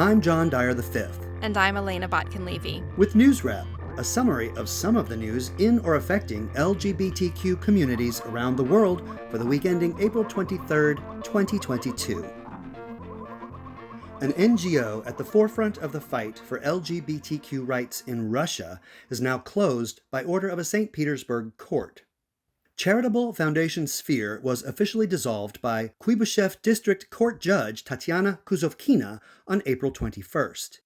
I'm John Dyer V. And I'm Elena Botkin-Levy. With NewsWrap, a summary of some of the news in or affecting LGBTQ communities around the world for the week ending April 23, 2022. An NGO at the forefront of the fight for LGBTQ rights in Russia is now closed by order of a St. Petersburg court. Charitable Foundation Sphere was officially dissolved by Kuibyshev District Court Judge Tatiana Kuzovkina on April 21st.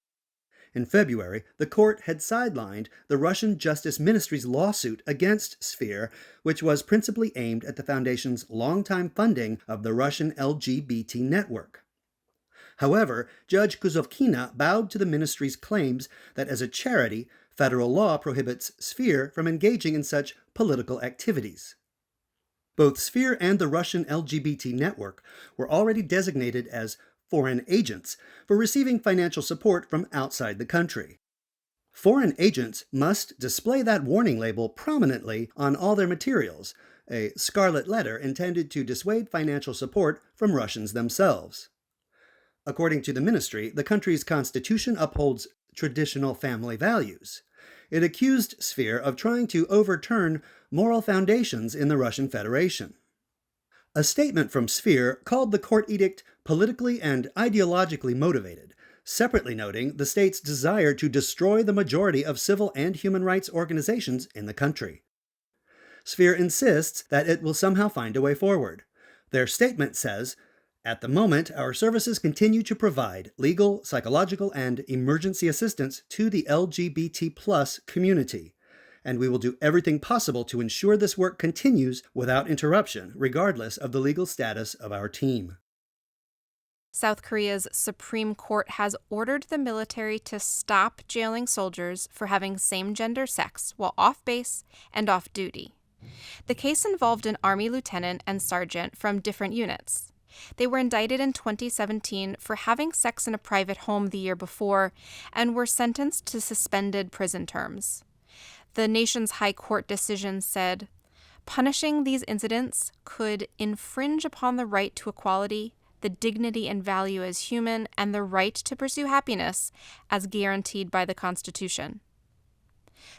In February, the court had sidelined the Russian Justice Ministry's lawsuit against Sphere, which was principally aimed at the foundation's longtime funding of the Russian LGBT network. However, Judge Kuzovkina bowed to the ministry's claims that as a charity, federal law prohibits Sphere from engaging in such political activities. Both Sphere and the Russian LGBT network were already designated as foreign agents for receiving financial support from outside the country. Foreign agents must display that warning label prominently on all their materials, a scarlet letter intended to dissuade financial support from Russians themselves. According to the ministry, the country's constitution upholds traditional family values. It accused Sphere of trying to overturn moral foundations in the Russian Federation. A statement from Sphere called the court edict politically and ideologically motivated, separately noting the state's desire to destroy the majority of civil and human rights organizations in the country. Sphere insists that it will somehow find a way forward. Their statement says, "At the moment, our services continue to provide legal, psychological, and emergency assistance to the LGBT+ community, and we will do everything possible to ensure this work continues without interruption, regardless of the legal status of our team." South Korea's Supreme Court has ordered the military to stop jailing soldiers for having same-gender sex while off base and off duty. The case involved an Army lieutenant and sergeant from different units. They were indicted in 2017 for having sex in a private home the year before and were sentenced to suspended prison terms. The nation's high court decision said, punishing these incidents could infringe upon the right to equality, the dignity and value as human, and the right to pursue happiness as guaranteed by the Constitution.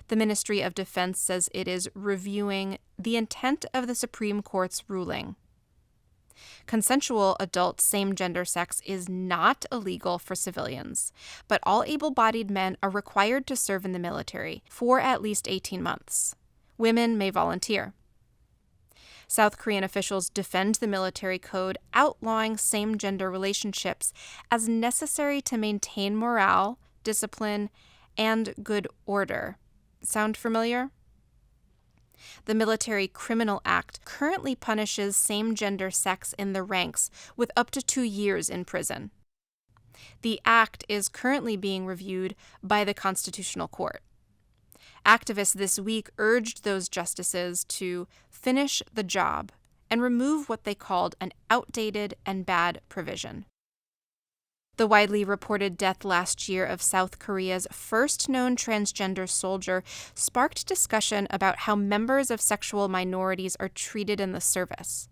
The Ministry of Defense says it is reviewing the intent of the Supreme Court's ruling. Consensual adult same-gender sex is not illegal for civilians, but all able-bodied men are required to serve in the military for at least 18 months. Women may volunteer. South Korean officials defend the military code outlawing same-gender relationships as necessary to maintain morale, discipline, and good order. Sound familiar? The Military Criminal Act currently punishes same-gender sex in the ranks with up to 2 years in prison. The act is currently being reviewed by the Constitutional Court. Activists this week urged those justices to finish the job and remove what they called an outdated and bad provision. The widely reported death last year of South Korea's first known transgender soldier sparked discussion about how members of sexual minorities are treated in the service.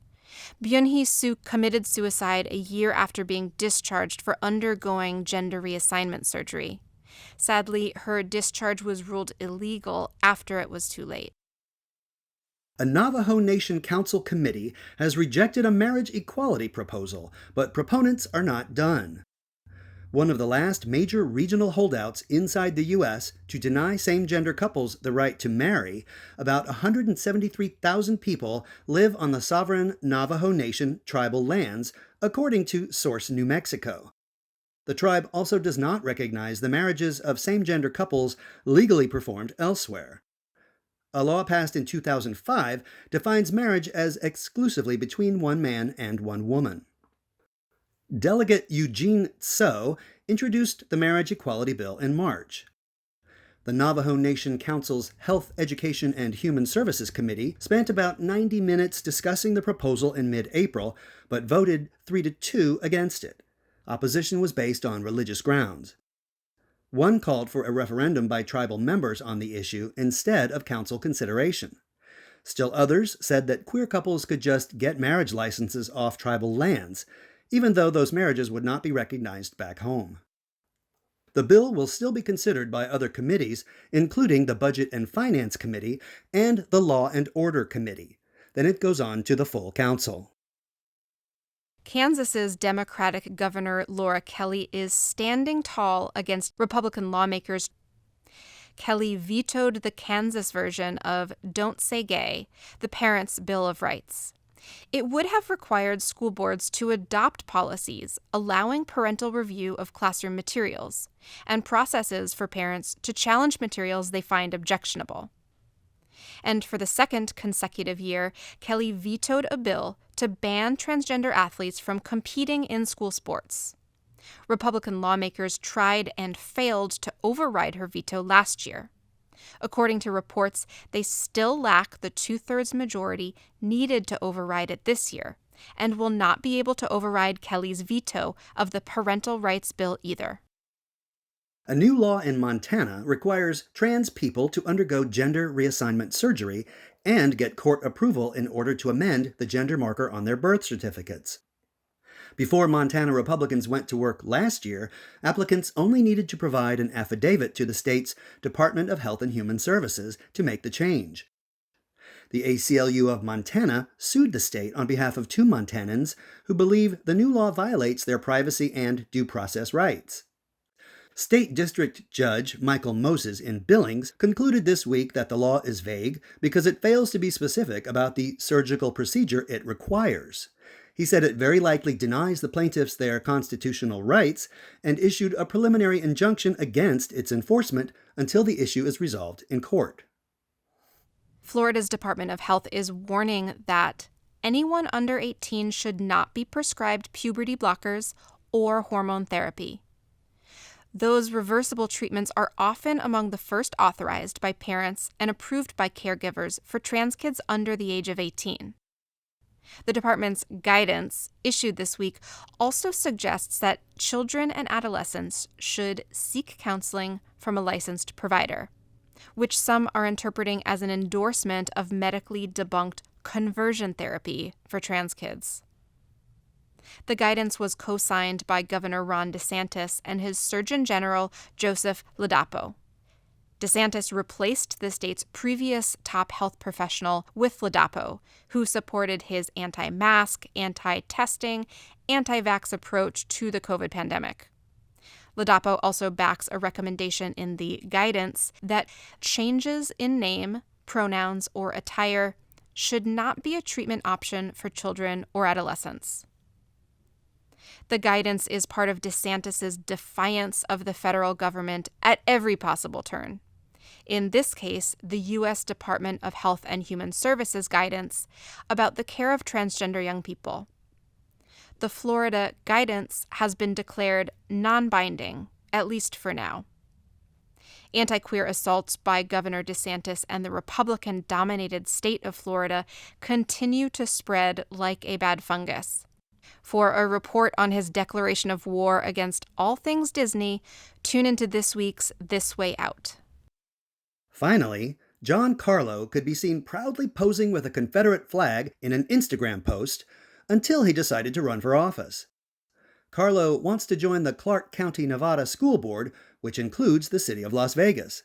Byun-hee Suk committed suicide a year after being discharged for undergoing gender reassignment surgery. Sadly, her discharge was ruled illegal after it was too late. A Navajo Nation Council committee has rejected a marriage equality proposal, but proponents are not done. One of the last major regional holdouts inside the U.S. to deny same-gender couples the right to marry, about 173,000 people live on the sovereign Navajo Nation tribal lands, according to Source New Mexico. The tribe also does not recognize the marriages of same-gender couples legally performed elsewhere. A law passed in 2005 defines marriage as exclusively between one man and one woman. Delegate Eugene Tso introduced the Marriage Equality Bill in March. The Navajo Nation Council's Health, Education, and Human Services Committee spent about 90 minutes discussing the proposal in mid-April, but voted 3-2 against it. Opposition was based on religious grounds. One called for a referendum by tribal members on the issue instead of council consideration. Still others said that queer couples could just get marriage licenses off tribal lands, even though those marriages would not be recognized back home. The bill will still be considered by other committees, including the Budget and Finance Committee and the Law and Order Committee. Then it goes on to the full council. Kansas's Democratic Governor Laura Kelly is standing tall against Republican lawmakers. Kelly vetoed the Kansas version of Don't Say Gay, the Parents' Bill of Rights. It would have required school boards to adopt policies allowing parental review of classroom materials and processes for parents to challenge materials they find objectionable. And for the second consecutive year, Kelly vetoed a bill to ban transgender athletes from competing in school sports. Republican lawmakers tried and failed to override her veto last year. According to reports, they still lack the two-thirds majority needed to override it this year, and will not be able to override Kelly's veto of the parental rights bill either. A new law in Montana requires trans people to undergo gender reassignment surgery and get court approval in order to amend the gender marker on their birth certificates. Before Montana Republicans went to work last year, applicants only needed to provide an affidavit to the state's Department of Health and Human Services to make the change. The ACLU of Montana sued the state on behalf of two Montanans who believe the new law violates their privacy and due process rights. State District Judge Michael Moses in Billings concluded this week that the law is vague because it fails to be specific about the surgical procedure it requires. He said it very likely denies the plaintiffs their constitutional rights and issued a preliminary injunction against its enforcement until the issue is resolved in court. Florida's Department of Health is warning that anyone under 18 should not be prescribed puberty blockers or hormone therapy. Those reversible treatments are often among the first authorized by parents and approved by caregivers for trans kids under the age of 18. The department's guidance, issued this week, also suggests that children and adolescents should seek counseling from a licensed provider, which some are interpreting as an endorsement of medically debunked conversion therapy for trans kids. The guidance was co-signed by Governor Ron DeSantis and his Surgeon General Joseph Ladapo. DeSantis replaced the state's previous top health professional with Ladapo, who supported his anti-mask, anti-testing, anti-vax approach to the COVID pandemic. Ladapo also backs a recommendation in the guidance that changes in name, pronouns, or attire should not be a treatment option for children or adolescents. The guidance is part of DeSantis's defiance of the federal government at every possible turn. In this case, the U.S. Department of Health and Human Services guidance about the care of transgender young people. The Florida guidance has been declared non-binding, at least for now. Anti-queer assaults by Governor DeSantis and the Republican-dominated state of Florida continue to spread like a bad fungus. For a report on his declaration of war against all things Disney, tune into this week's This Way Out. Finally, John Carlo could be seen proudly posing with a Confederate flag in an Instagram post until he decided to run for office. Carlo wants to join the Clark County, Nevada School Board, which includes the city of Las Vegas.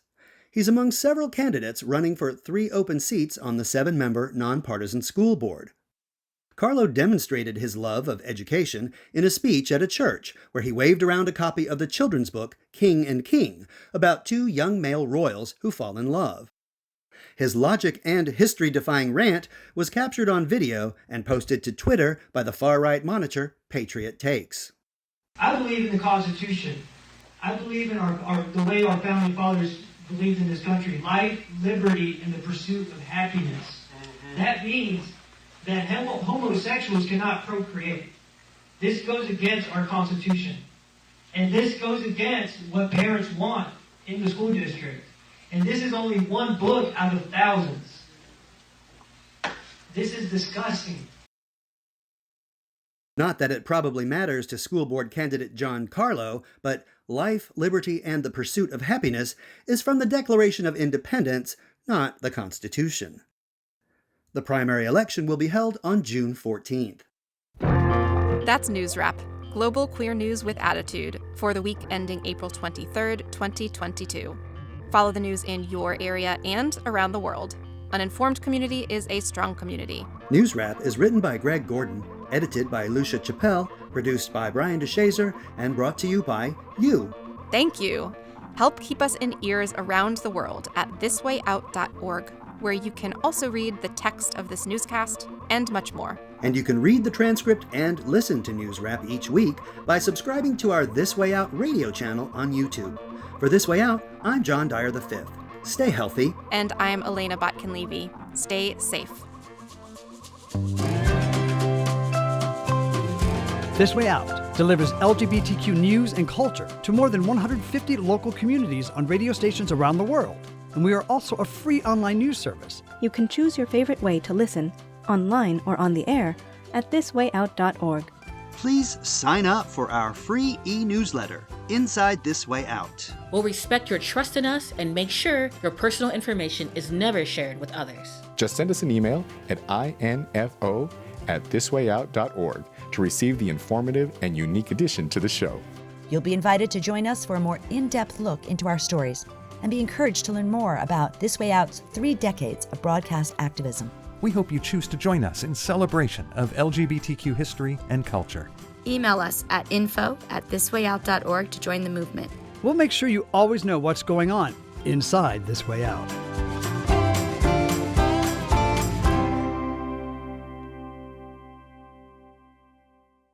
He's among several candidates running for 3 open seats on the 7-member nonpartisan school board. Carlo demonstrated his love of education in a speech at a church where he waved around a copy of the children's book King and King about 2 young male royals who fall in love. His logic and history-defying rant was captured on video and posted to Twitter by the far-right monitor Patriot Takes. I believe in the Constitution. I believe in the way our founding fathers believed in this country. Life, liberty, and the pursuit of happiness. That means that homosexuals cannot procreate. This goes against our Constitution. And this goes against what parents want in the school district. And this is only one book out of thousands. This is disgusting. Not that it probably matters to school board candidate John Carlo, but life, liberty, and the pursuit of happiness is from the Declaration of Independence, not the Constitution. The primary election will be held on June 14th. That's NewsWrap. global queer news with attitude for the week ending April 23rd, 2022. Follow the news in your area and around the world. An informed community is a strong community. NewsWrap is written by Greg Gordon, edited by Lucia Chappelle, produced by Brian DeShazer, and brought to you by you. Thank you. Help keep us in ears around the world at thiswayout.org, where you can also read the text of this newscast and much more. And you can read the transcript and listen to NewsWrap each week by subscribing to our This Way Out radio channel on YouTube. For This Way Out, I'm John Dyer V. Stay healthy. And I'm Elena Botkin-Levy. Stay safe. This Way Out delivers LGBTQ news and culture to more than 150 local communities on radio stations around the world. And we are also a free online news service. You can choose your favorite way to listen, online or on the air, at thiswayout.org. Please sign up for our free e-newsletter, Inside This Way Out. We'll respect your trust in us and make sure your personal information is never shared with others. Just send us an email at info@thiswayout.org to receive the informative and unique addition to the show. You'll be invited to join us for a more in-depth look into our stories and be encouraged to learn more about This Way Out's 3 decades of broadcast activism. We hope you choose to join us in celebration of LGBTQ history and culture. Email us at info@thiswayout.org to join the movement. We'll make sure you always know what's going on inside This Way Out.